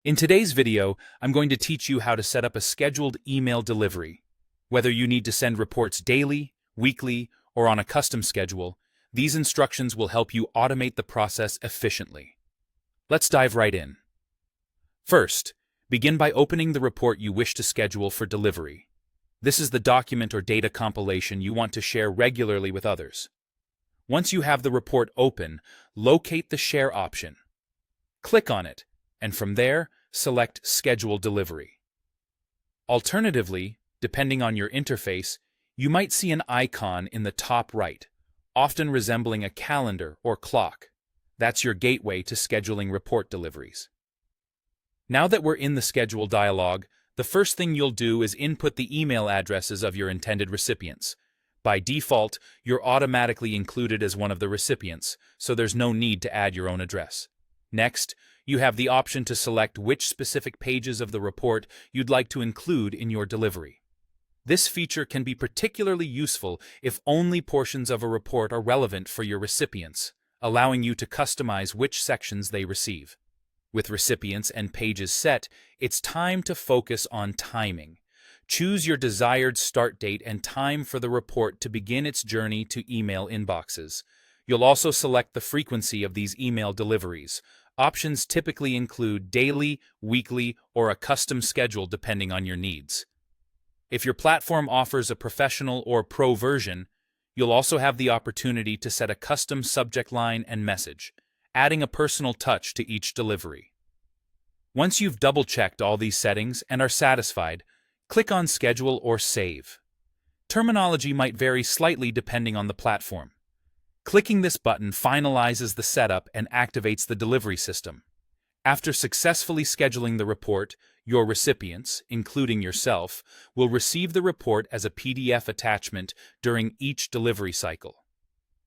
In today's video, I'm going to teach you how to set up a scheduled email delivery. Whether you need to send reports daily, weekly, or on a custom schedule, these instructions will help you automate the process efficiently. Let's dive right in. First, begin by opening the report you wish to schedule for delivery. This is the document or data compilation you want to share regularly with others. Once you have the report open, locate the Share option. Click on it, and from there, select Schedule Delivery. Alternatively, depending on your interface, you might see an icon in the top right, often resembling a calendar or clock. That's your gateway to scheduling report deliveries. Now that we're in the Schedule dialog, the first thing you'll do is input the email addresses of your intended recipients. By default, you're automatically included as one of the recipients, so there's no need to add your own address. Next, you have the option to select which specific pages of the report you'd like to include in your delivery. This feature can be particularly useful if only portions of a report are relevant for your recipients, allowing you to customize which sections they receive. With recipients and pages set, it's time to focus on timing. Choose your desired start date and time for the report to begin its journey to email inboxes. You'll also select the frequency of these email deliveries. Options typically include daily, weekly, or a custom schedule depending on your needs. If your platform offers a professional or pro version, you'll also have the opportunity to set a custom subject line and message, adding a personal touch to each delivery. Once you've double-checked all these settings and are satisfied, click on Schedule or Save. Terminology might vary slightly depending on the platform. Clicking this button finalizes the setup and activates the delivery system. After successfully scheduling the report, your recipients, including yourself, will receive the report as a PDF attachment during each delivery cycle.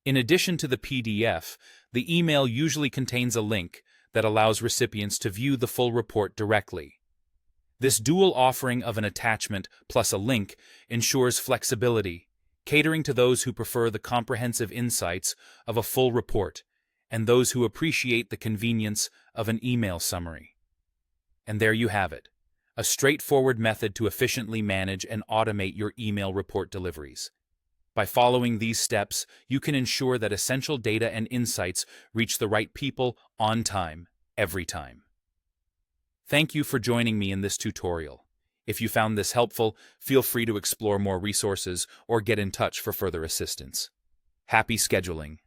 In addition to the PDF, the email usually contains a link that allows recipients to view the full report directly. This dual offering of an attachment plus a link ensures flexibility, catering to those who prefer the comprehensive insights of a full report and those who appreciate the convenience of an email summary. And there you have it, a straightforward method to efficiently manage and automate your email report deliveries. By following these steps, you can ensure that essential data and insights reach the right people on time, every time. Thank you for joining me in this tutorial. If you found this helpful, feel free to explore more resources or get in touch for further assistance. Happy scheduling!